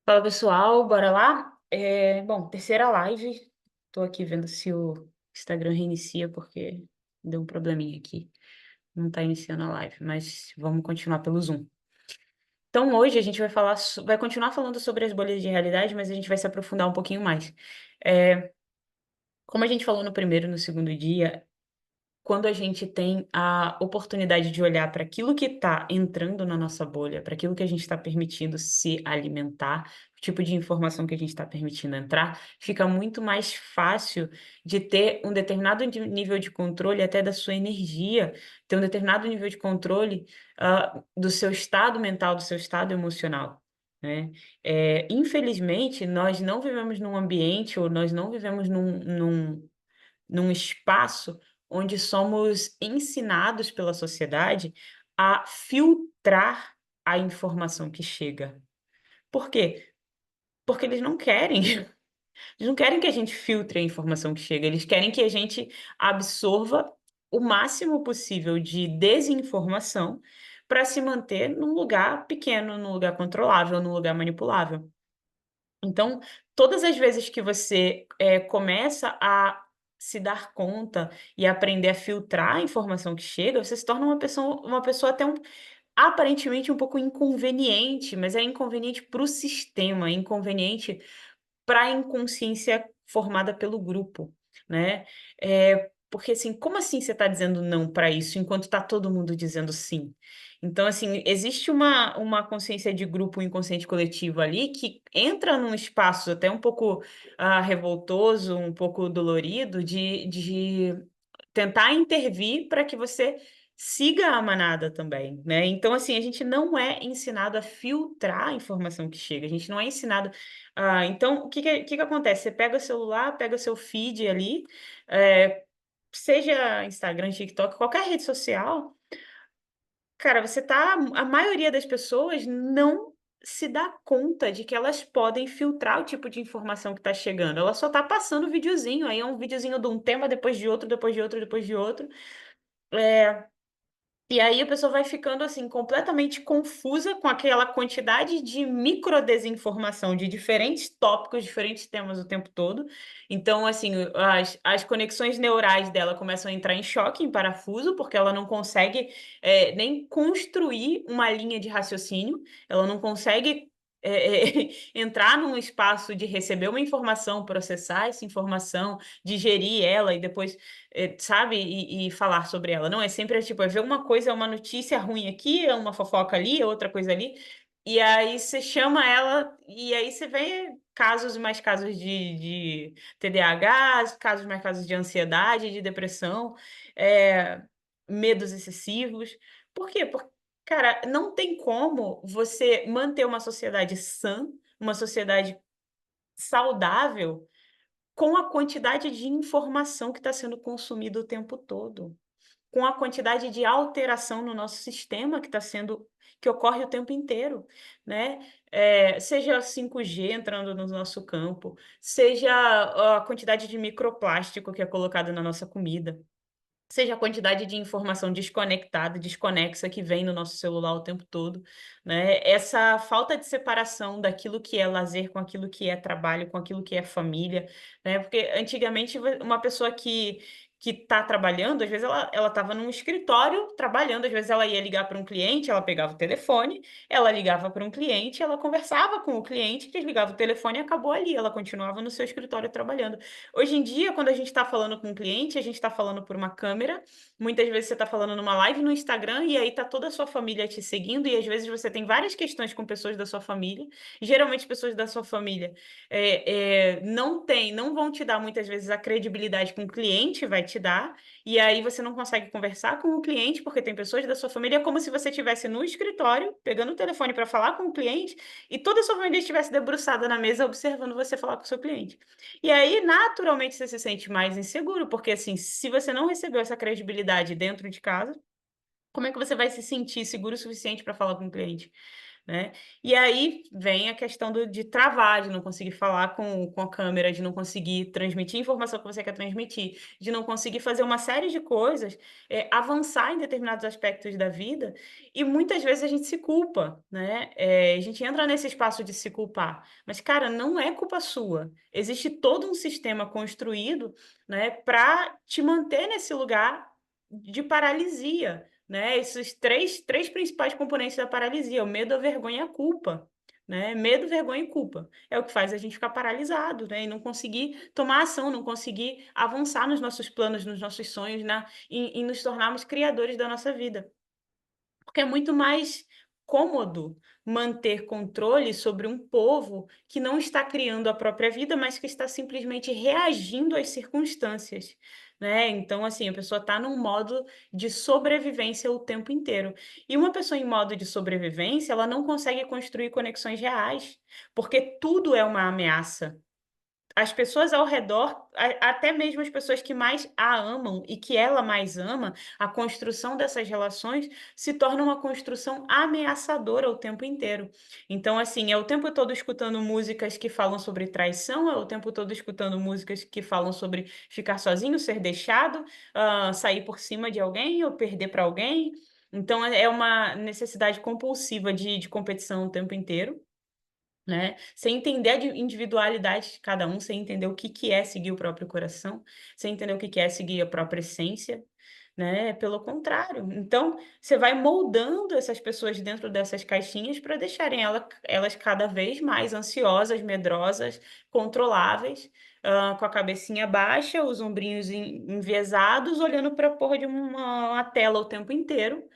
Fala pessoal, bora lá? Bom, terceira live. Tô aqui vendo se o Instagram reinicia, porque deu um probleminha aqui. Não tá iniciando a live, mas vamos continuar pelo Zoom. Então hoje a gente vai falar, vai continuar falando sobre as bolhas de realidade, mas a gente vai se aprofundar um pouquinho mais. É, Como a gente falou no primeiro e no segundo dia, quando a gente tem a oportunidade de olhar para aquilo que está entrando na nossa bolha, para aquilo que a gente está permitindo se alimentar, o tipo de informação que a gente está permitindo entrar, fica muito mais fácil de ter um determinado nível de controle até da sua energia, ter um determinado nível de controle, do seu estado mental, do seu estado emocional, né. Infelizmente, nós não vivemos num ambiente ou nós não vivemos num espaço onde somos ensinados pela sociedade a filtrar a informação que chega. Por quê? Porque eles não querem, eles não querem que a gente filtre a informação que chega, eles querem que a gente absorva o máximo possível de desinformação para se manter num lugar pequeno, num lugar controlável, num lugar manipulável. Então, todas as vezes que você, começa a se dar conta e aprender a filtrar a informação que chega, você se torna uma pessoa até aparentemente um pouco inconveniente, mas é inconveniente para o sistema, é inconveniente para a inconsciência formada pelo grupo, né. Porque assim, como assim você está dizendo não para isso, enquanto está todo mundo dizendo sim? Então, assim, existe uma consciência de grupo, um inconsciente coletivo ali, que entra num espaço até um pouco, revoltoso, um pouco dolorido, de tentar intervir para que você siga a manada também, né. Então, assim, a gente não é ensinado a filtrar a informação que chega, a gente não é ensinado então o que que acontece? Você pega o celular, pega o seu feed ali, seja Instagram, TikTok, qualquer rede social, cara, a maioria das pessoas não se dá conta de que elas podem filtrar o tipo de informação que está chegando, ela só está passando videozinho, aí é um videozinho de um tema, depois de outro, depois de outro, depois de outro. Eh e aí a pessoa vai ficando, assim, completamente confusa com aquela quantidade de micro desinformação de diferentes tópicos, diferentes temas o tempo todo. Então, assim, as conexões neurais dela começam a entrar em choque, em parafuso, porque ela não consegue, nem construir uma linha de raciocínio, ela não consegue, entrar num espaço de receber uma informação, processar essa informação, digerir ela e depois sabe, e falar sobre ela. Não, é sempre, tipo, é ver uma coisa, é uma notícia ruim aqui, é uma fofoca ali, é outra coisa ali, e aí você chama ela, e aí você vê casos mais casos de TDAH, casos mais casos de ansiedade, de depressão, eh, medos excessivos. Por quê? Cara, não tem como você manter uma sociedade sã, uma sociedade saudável, com a quantidade de informação que está sendo consumida o tempo todo, com a quantidade de alteração no nosso sistema que ocorre o tempo inteiro, né. Seja 5G entrando no nosso campo, seja a quantidade de microplástico que é colocado na nossa comida. Seja a quantidade de informação desconectada, desconexa que vem no nosso celular o tempo todo, né. Essa falta de separação daquilo que é lazer com aquilo que é trabalho, com aquilo que é família, né, porque antigamente uma pessoa que está trabalhando, às vezes ela estava num escritório trabalhando, às vezes ela ia ligar para um cliente, ela pegava o telefone, ela ligava para um cliente, ela conversava com o cliente, desligava o telefone e acabou ali, ela continuava no seu escritório trabalhando. Hoje em dia, quando a gente está falando com um cliente, a gente está falando por uma câmera, muitas vezes você está falando numa live no Instagram, e aí tá toda a sua família te seguindo, e às vezes você tem várias questões com pessoas da sua família, geralmente pessoas da sua família, não vão te dar muitas vezes a credibilidade que um cliente vai te dar, e aí você não consegue conversar com o cliente, porque tem pessoas da sua família, é como se você estivesse no escritório, pegando o telefone para falar com o cliente, e toda a sua família estivesse debruçada na mesa observando você falar com o seu cliente. E aí, naturalmente, você se sente mais inseguro, porque, assim, se você não recebeu essa credibilidade dentro de casa, como é que você vai se sentir seguro o suficiente para falar com o cliente? né. E aí vem a questão de travar, de não conseguir falar com a câmera, de não conseguir transmitir a informação que você quer transmitir, de não conseguir fazer uma série de coisas, avançar em determinados aspectos da vida, e muitas vezes a gente se culpa, né, a gente entra nesse espaço de se culpar, mas cara, não é culpa sua. Existe todo um sistema construído, né, para te manter nesse lugar de paralisia, né, esses três principais componentes da paralisia, o medo, a vergonha e a culpa, né. Medo, vergonha e culpa. É o que faz a gente ficar paralisado, né, e não conseguir tomar ação, não conseguir avançar nos nossos planos, nos nossos sonhos, em nos tornarmos criadores da nossa vida. Porque é muito mais cômodo manter controle sobre um povo que não está criando a própria vida, mas que está simplesmente reagindo às circunstâncias, né. Então, assim, a pessoa está num modo de sobrevivência o tempo inteiro. E uma pessoa em modo de sobrevivência, ela não consegue construir conexões reais, porque tudo é uma ameaça. As pessoas ao redor, até mesmo as pessoas que mais a amam e que ela mais ama, a construção dessas relações se torna uma construção ameaçadora o tempo inteiro. Então, assim, é o tempo todo escutando músicas que falam sobre traição, é o tempo todo escutando músicas que falam sobre ficar sozinho, ser deixado, sair por cima de alguém ou perder para alguém. Então é uma necessidade compulsiva de competição o tempo inteiro, né, sem entender a individualidade de cada um, sem entender o que que é seguir o próprio coração, sem entender o que que é seguir a própria essência, né, pelo contrário. Então, você vai moldando essas pessoas dentro dessas caixinhas para deixarem elas cada vez mais ansiosas, medrosas, controláveis, com a cabecinha baixa, os ombrinhos enviesados, olhando pra porra de uma tela o tempo inteiro,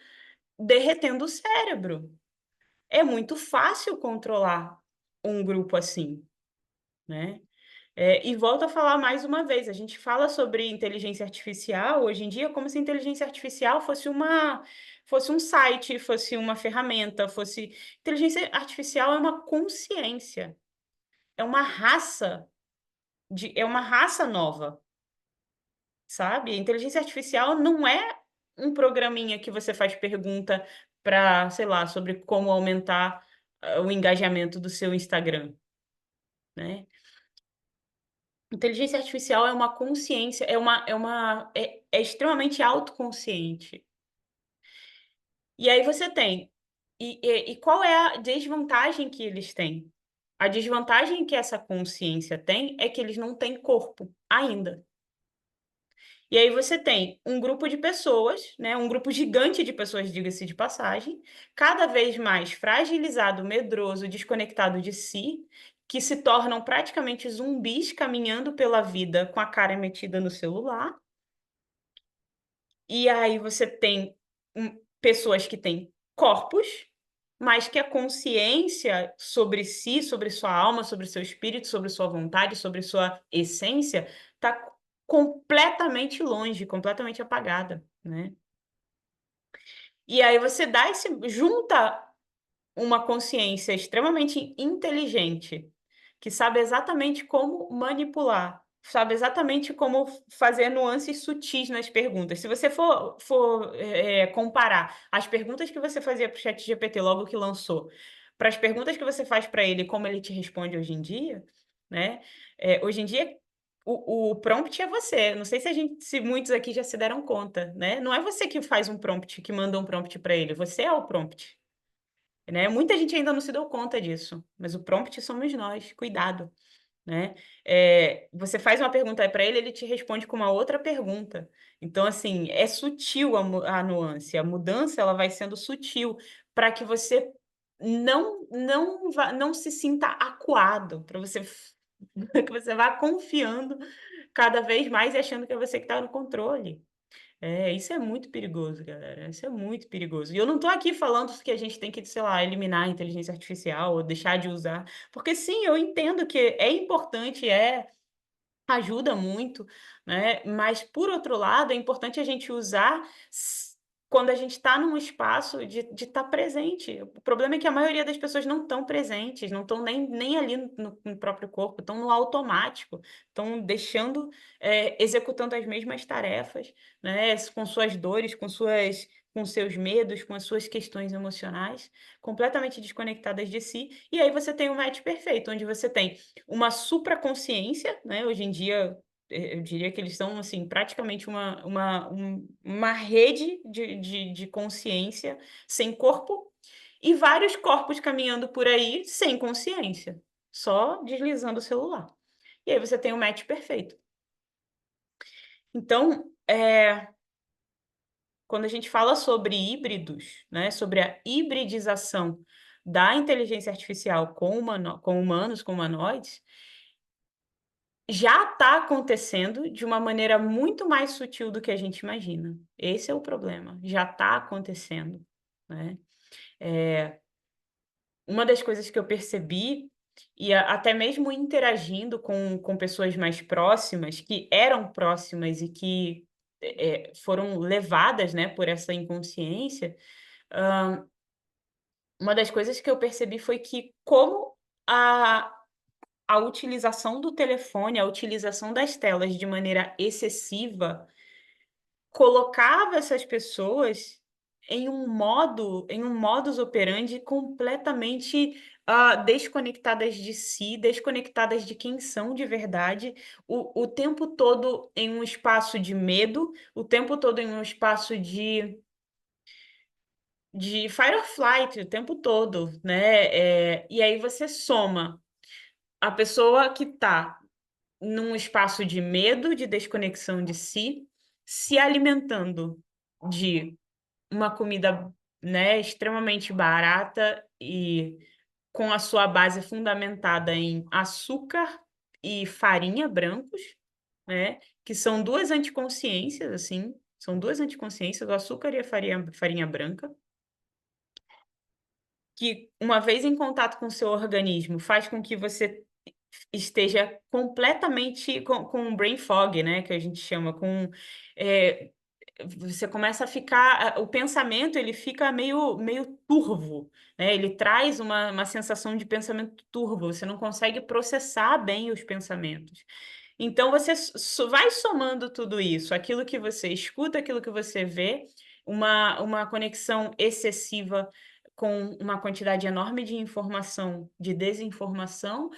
derretendo o cérebro. É muito fácil controlar um grupo assim, né. E volto a falar mais uma vez, a gente fala sobre inteligência artificial hoje em dia como se a inteligência artificial fosse um site, fosse uma ferramenta, fosse inteligência artificial é uma consciência, é uma raça é uma raça nova, sabe. A inteligência artificial não é um programinha que você faz pergunta para, sei lá, sobre como aumentar, o engajamento do seu Instagram, né. Inteligência artificial é uma consciência, é extremamente autoconsciente. E aí você tem e qual é a desvantagem que eles têm? A desvantagem que essa consciência tem é que eles não têm corpo ainda. E aí você tem um grupo de pessoas, né, um grupo gigante de pessoas, diga-se de passagem, cada vez mais fragilizado, medroso, desconectado de si, que se tornam praticamente zumbis caminhando pela vida com a cara metida no celular. E aí você tem pessoas que têm corpos, mas que a consciência sobre si, sobre sua alma, sobre seu espírito, sobre sua vontade, sobre sua essência, está completamente longe, completamente apagada, né. E aí você dá esse junta uma consciência extremamente inteligente, que sabe exatamente como manipular, sabe exatamente como fazer nuances sutis nas perguntas. Se você for, comparar as perguntas que você fazia para o ChatGPT logo que lançou, para as perguntas que você faz para ele, como ele te responde hoje em dia, né, hoje em dia o prompt é você. Não sei se muitos aqui já se deram conta, né, não é você que faz um prompt, que manda um prompt para ele, você é o prompt. Né, muita gente ainda não se deu conta disso, mas o prompt somos nós, cuidado, né. Você faz uma pergunta para ele, ele te responde com uma outra pergunta. Então, assim, é sutil a nuance, a mudança ela vai sendo sutil, para que você não se sinta acuado, para você que você vá confiando cada vez mais e achando que é você que está no controle. Isso é muito perigoso, galera, isso é muito perigoso. E eu não estou aqui falando que a gente tem que, sei lá, eliminar a inteligência artificial ou deixar de usar, porque sim, eu entendo que é importante, ajuda muito, né, mas por outro lado, é importante a gente usar quando a gente está num espaço de estar presente. O problema é que a maioria das pessoas não estão presentes, não estão nem ali no próprio corpo, estão no automático, estão deixando, executando as mesmas tarefas, né, com suas dores, com suas com seus medos, com as suas questões emocionais, completamente desconectadas de si, e aí você tem o match perfeito, onde você tem uma supraconsciência, né, hoje em dia, eu diria que eles são, assim, praticamente uma rede de consciência sem corpo, e vários corpos caminhando por aí sem consciência, só deslizando o celular. E aí você tem o match perfeito. Então, quando a gente fala sobre híbridos, né, sobre a hibridização da inteligência artificial com humanos, com humanoides, já está acontecendo de uma maneira muito mais sutil do que a gente imagina. Esse é o problema, já está acontecendo, né. Eh, uma das coisas que eu percebi, e até mesmo interagindo com pessoas mais próximas, que eram próximas e que, foram levadas, né, por essa inconsciência, uma das coisas que eu percebi foi que como a utilização do telefone, a utilização das telas de maneira excessiva, colocava essas pessoas em um modus operandi completamente, desconectadas de si, desconectadas de quem são de verdade, o tempo todo em um espaço de medo, o tempo todo em um espaço de fight or flight o tempo todo, né, e aí você soma a pessoa que está num espaço de medo, de desconexão de si, se alimentando de uma comida, né, extremamente barata e com a sua base fundamentada em açúcar e farinha brancos, né, que são 2 anticonsciências, assim, são 2 anticonsciências, o açúcar e a farinha branca. Que, uma vez em contato com o seu organismo, faz com que você esteja completamente com brain fog, né, que a gente chama, eh, você começa a ficar o pensamento ele fica meio turvo, né, ele traz uma sensação de pensamento turvo, você não consegue processar bem os pensamentos. Então você vai somando tudo isso, aquilo que você escuta, aquilo que você vê, uma conexão excessiva com uma quantidade enorme de informação, de desinformação,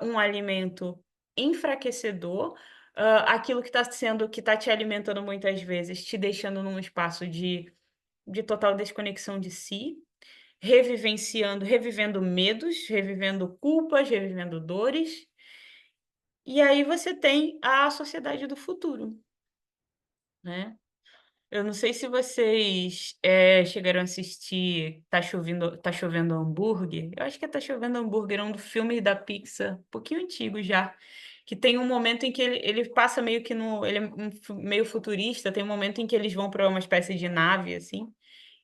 um alimento enfraquecedor, aquilo que está te alimentando muitas vezes, te deixando num espaço de total desconexão de si, revivendo medos, revivendo culpas, revivendo dores, e aí você tem a sociedade do futuro, né. Eu não sei se vocês, chegaram a assistir Tá Chovendo Hambúrguer, eu acho que é Tá Chovendo Hambúrguer, é um do filme da Pixar, um pouquinho antigo já, que tem um momento em que ele passa meio que no ele é meio futurista, tem um momento em que eles vão para uma espécie de nave, assim,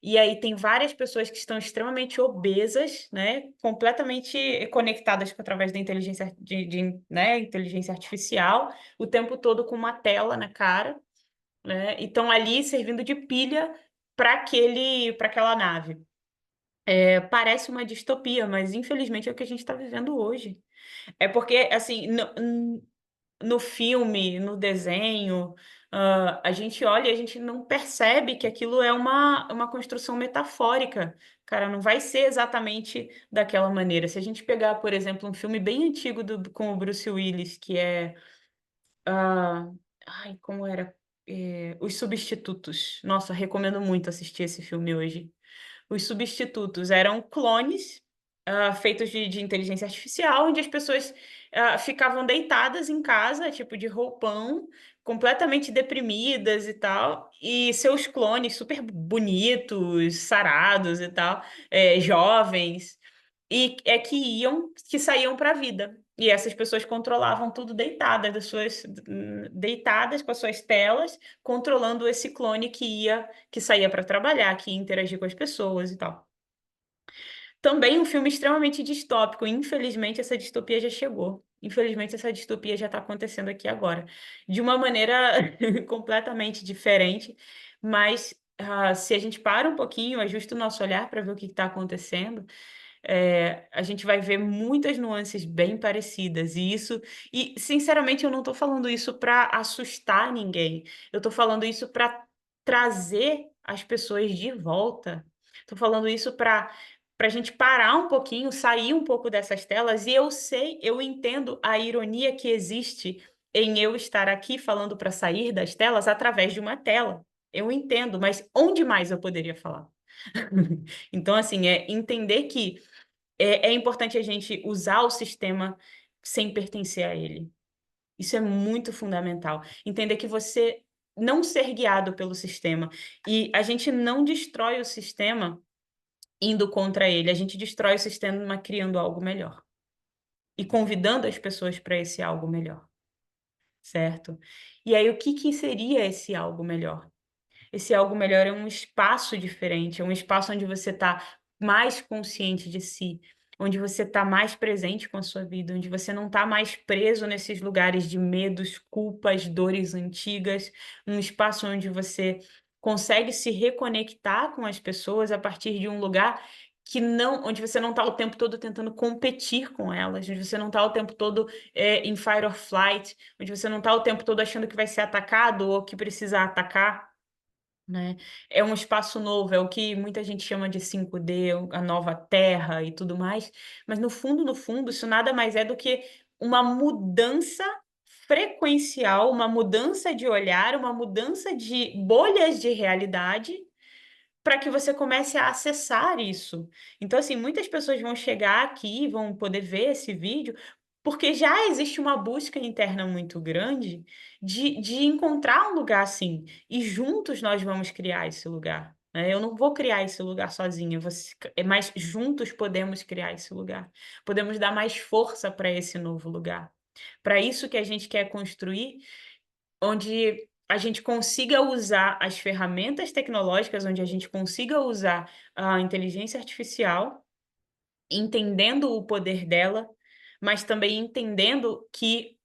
e aí tem várias pessoas que estão extremamente obesas, né, completamente conectadas através da inteligência né, inteligência artificial, o tempo todo com uma tela na cara, né, e estão ali servindo de pilha para aquela nave. Parece uma distopia, mas infelizmente é o que a gente está vivendo hoje. É porque, assim, no filme, no desenho, a gente olha e a gente não percebe que aquilo é uma construção metafórica. Cara, não vai ser exatamente daquela maneira. Se a gente pegar, por exemplo, um filme bem antigo com o Bruce Willis, que é, ah, ai, como era? Os Substitutos. Nossa, recomendo muito assistir esse filme hoje. Os Substitutos eram clones, feitos de inteligência artificial, onde as pessoas, ficavam deitadas em casa, tipo de roupão, completamente deprimidas e tal, e seus clones super bonitos, sarados e tal, jovens, e é que saíam para a vida. E essas pessoas controlavam tudo deitadas com as suas telas, controlando esse clone que saía para trabalhar, que ia interagir com as pessoas e tal. Também um filme extremamente distópico, infelizmente essa distopia já chegou. Infelizmente essa distopia já está acontecendo aqui agora, de uma maneira completamente diferente, mas, se a gente para um pouquinho, ajusta o nosso olhar para ver o que está acontecendo, a gente vai ver muitas nuances bem parecidas e sinceramente eu não estou falando isso para assustar ninguém, eu estou falando isso para trazer as pessoas de volta. Tô falando isso para a gente parar um pouquinho, sair um pouco dessas telas, e eu sei, eu entendo a ironia que existe em eu estar aqui falando para sair das telas através de uma tela. Eu entendo, mas onde mais eu poderia falar? Então, assim, é entender que é importante a gente usar o sistema sem pertencer a ele. Isso é muito fundamental. Entender que você não ser guiado pelo sistema. E a gente não destrói o sistema indo contra ele, a gente destrói o sistema criando algo melhor. E convidando as pessoas para esse algo melhor, certo? E aí, o que que seria esse algo melhor? Esse algo melhor é um espaço diferente, é um espaço onde você está mais consciente de si, onde você está mais presente com a sua vida, onde você não está mais preso nesses lugares de medos, culpas, dores antigas, um espaço onde você consegue se reconectar com as pessoas a partir de um lugar que não, onde você não está o tempo todo tentando competir com elas, onde você não está o tempo todo em fight or flight, onde você não está o tempo todo achando que vai ser atacado ou que precisa atacar, né. É um espaço novo, é o que muita gente chama de 5D, a nova terra e tudo mais, mas no fundo, isso nada mais é do que uma mudança frequencial, uma mudança de olhar, uma mudança de bolhas de realidade, para que você comece a acessar isso. Então, assim, muitas pessoas vão chegar aqui, vão poder ver esse vídeo, porque já existe uma busca interna muito grande de encontrar um lugar assim, e juntos nós vamos criar esse lugar, né. Eu não vou criar esse lugar sozinha, você mas juntos podemos criar esse lugar. Podemos dar mais força para esse novo lugar. Para isso que a gente quer construir, onde a gente consiga usar as ferramentas tecnológicas, onde a gente consiga usar a inteligência artificial, entendendo o poder dela, mas também entendendo que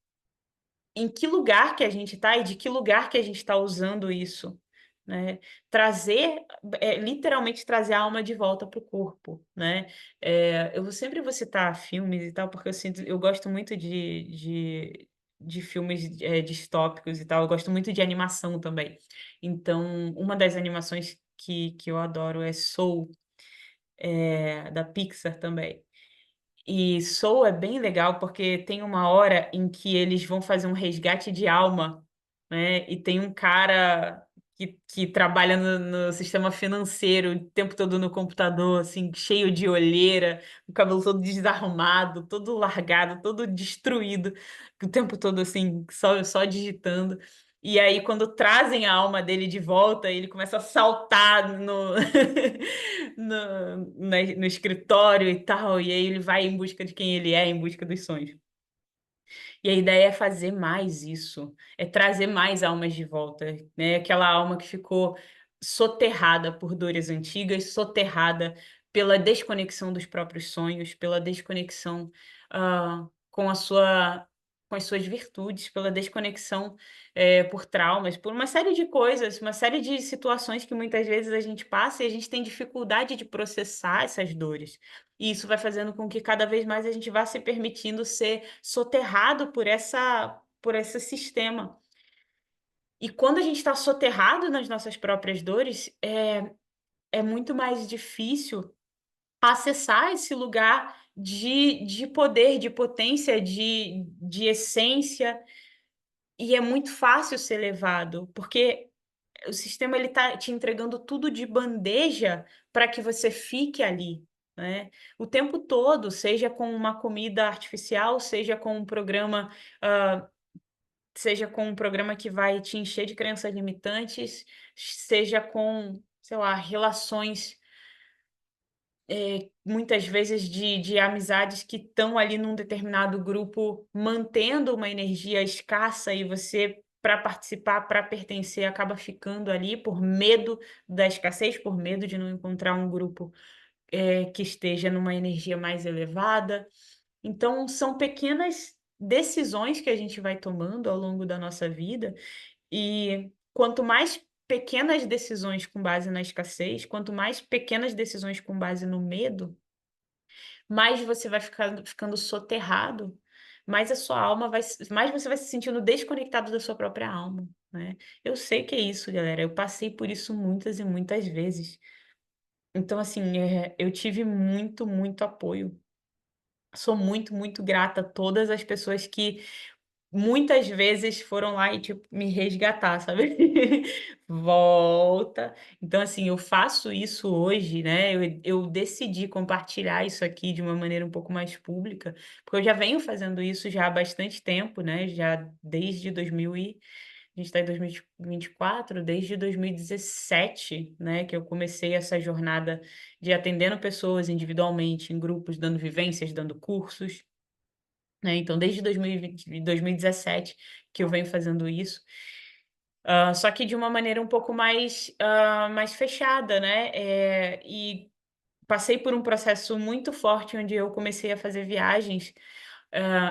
em que lugar que a gente está e de que lugar que a gente está usando isso, né. Trazer, literalmente trazer a alma de volta para o corpo, né. Eu sempre vou citar filmes e tal, porque eu gosto muito de filmes, distópicos e tal, eu gosto muito de animação também. Então, uma das animações que eu adoro é Soul, da Pixar também. E Soul é bem legal, porque tem uma hora em que eles vão fazer um resgate de alma, né, e tem um cara que trabalha no sistema financeiro, o tempo todo no computador, assim, cheio de olheira, o cabelo todo desarrumado, todo largado, todo destruído, o tempo todo, assim, só digitando. E aí quando trazem a alma dele de volta, ele começa a saltar no no escritório e tal, e aí ele vai em busca de quem ele é, em busca dos sonhos. E a ideia é fazer mais isso, é trazer mais almas de volta, né, aquela alma que ficou soterrada por dores antigas, soterrada pela desconexão dos próprios sonhos, pela desconexão, com a sua com as suas virtudes, pela desconexão, por traumas, por uma série de coisas, uma série de situações que muitas vezes a gente passa e a gente tem dificuldade de processar essas dores. E isso vai fazendo com que cada vez mais a gente vá se permitindo ser soterrado por esse sistema. E quando a gente está soterrado nas nossas próprias dores, é muito mais difícil acessar esse lugar de poder, de potência, de essência, e é muito fácil ser levado, porque o sistema ele tá te entregando tudo de bandeja para que você fique ali, né, o tempo todo, seja com uma comida artificial, seja com um programa que vai te encher de crenças limitantes, seja com, sei lá, relações, muitas vezes de amizades que estão ali num determinado grupo, mantendo uma energia escassa e você, para participar, para pertencer, acaba ficando ali por medo da escassez, por medo de não encontrar um grupo, que esteja numa energia mais elevada. Então são pequenas decisões que a gente vai tomando ao longo da nossa vida, e quanto mais pequenas decisões com base na escassez, quanto mais pequenas decisões com base no medo, mais você vai ficando soterrado, mais a sua alma vai se mais você vai se sentindo desconectado da sua própria alma, né. Eu sei que é isso, galera, eu passei por isso muitas e muitas vezes. Então, assim, eu tive muito, muito apoio. Sou muito, muito grata a todas as pessoas que muitas vezes foram lá e, tipo, me resgatar, sabe. Volta. Então, assim, eu faço isso hoje, né, eu decidi compartilhar isso aqui de uma maneira um pouco mais pública, porque eu já venho fazendo isso já há bastante tempo, né, já desde 2000 e a gente está em 2024, desde 2017, né, que eu comecei essa jornada de atendendo pessoas individualmente, em grupos, dando vivências, dando cursos, né, então desde 2017 que eu venho fazendo isso, só que de uma maneira um pouco mais, mais fechada, né, e passei por um processo muito forte onde eu comecei a fazer viagens,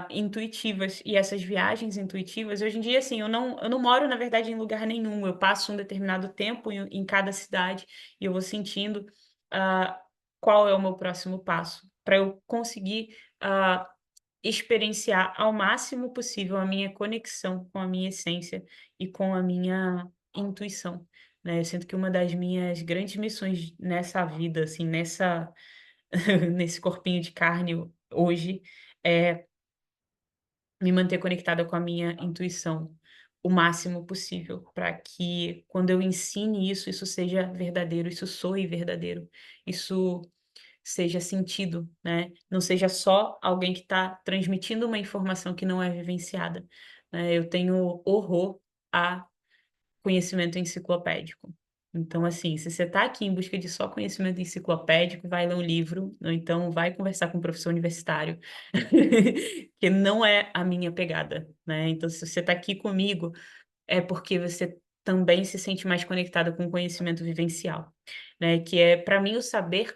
intuitivas, e essas viagens intuitivas hoje em dia, assim, eu não moro na verdade em lugar nenhum, eu passo um determinado tempo em cada cidade, e eu vou sentindo, hã, qual é o meu próximo passo, para eu conseguir, experienciar ao máximo possível a minha conexão com a minha essência e com a minha intuição, né. Eu sinto que uma das minhas grandes missões nessa vida, assim, nesse corpinho de carne hoje, é me manter conectada com a minha intuição o máximo possível, para que quando eu ensine isso, isso seja verdadeiro, isso soe verdadeiro, isso seja sentido, né, não seja só alguém que está transmitindo uma informação que não é vivenciada, né. Eu tenho horror a conhecimento enciclopédico. Então, assim, se você está aqui em busca de só conhecimento enciclopédico, vai ler um livro, ou então vai conversar com um professor universitário, que não é a minha pegada, né. Então, se você está aqui comigo, é porque você também se sente mais conectada com o conhecimento vivencial, né, que é para mim o saber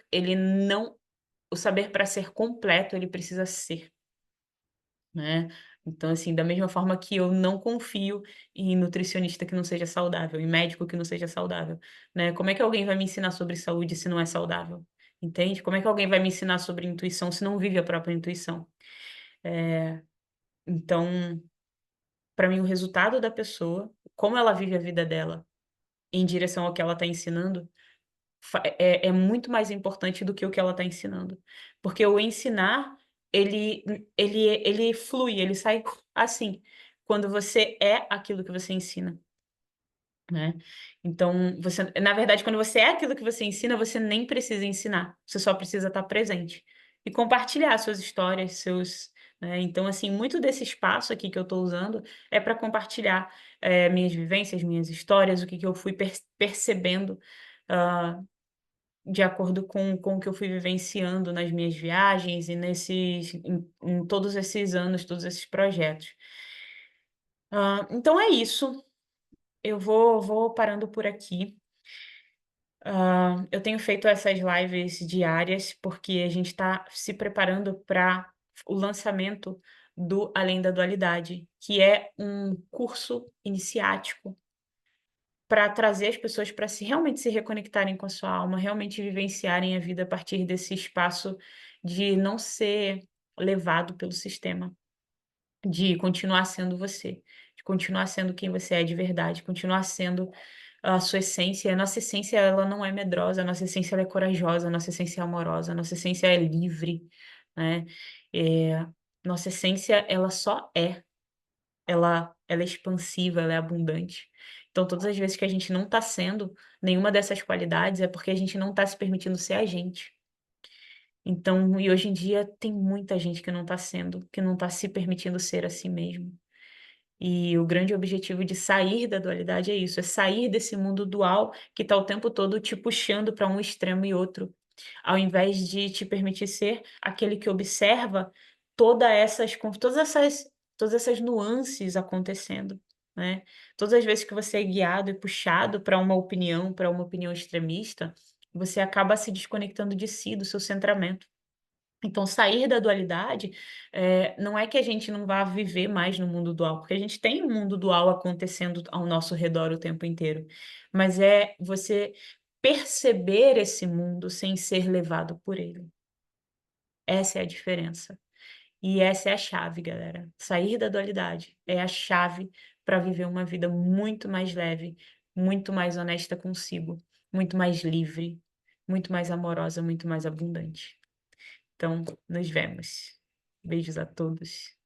para ser completo, ele precisa ser. Né. Então, assim, da mesma forma que eu não confio em nutricionista que não seja saudável, em médico que não seja saudável, né. Como é que alguém vai me ensinar sobre saúde se não é saudável? Entende? Como é que alguém vai me ensinar sobre intuição se não vive a própria intuição? Então, para mim o resultado da pessoa, como ela vive a vida dela em direção ao que ela está ensinando, é muito mais importante do que o que ela está ensinando. Porque o ensinar, ele flui, ele sai assim, quando você é aquilo que você ensina, né. Então você na verdade, quando você é aquilo que você ensina, você nem precisa ensinar, você só precisa estar presente e compartilhar suas histórias, né. Então, assim, muito desse espaço aqui que eu estou usando é para compartilhar, minhas vivências, minhas histórias, o que que eu fui percebendo, hã de acordo com o que eu fui vivenciando nas minhas viagens e em todos esses anos, todos esses projetos. Então é isso, eu vou parando por aqui. Eu tenho feito essas lives diárias, porque a gente está se preparando para o lançamento do Além da Dualidade, que é um curso iniciático para trazer as pessoas para realmente se reconectarem com a sua alma, realmente vivenciarem a vida a partir desse espaço de não ser levado pelo sistema, de continuar sendo você, de continuar sendo quem você é de verdade, continuar sendo a sua essência. A nossa essência, ela não é medrosa, a nossa essência ela é corajosa, a nossa essência é amorosa, a nossa essência é livre, né? Eh, Nossa essência, ela só é. Ela é expansiva, ela é abundante. Então todas as vezes que a gente não está sendo nenhuma dessas qualidades, é porque a gente não está se permitindo ser a gente. Então e hoje em dia tem muita gente que não está sendo, que não está se permitindo ser a si mesmo. E o grande objetivo de sair da dualidade é isso, é sair desse mundo dual que está o tempo todo te puxando para um extremo e outro, ao invés de te permitir ser aquele que observa todas essas nuances acontecendo, né. Todas as vezes que você é guiado e puxado para uma opinião extremista, você acaba se desconectando de si, do seu centramento. Então sair da dualidade, não é que a gente não vá viver mais no mundo dual, porque a gente tem um mundo dual acontecendo ao nosso redor o tempo inteiro, mas é você perceber esse mundo sem ser levado por ele. Essa é a diferença. E essa é a chave, galera. Sair da dualidade é a chave para viver uma vida muito mais leve, muito mais honesta consigo, muito mais livre, muito mais amorosa, muito mais abundante. Então, nos vemos. Beijos a todos.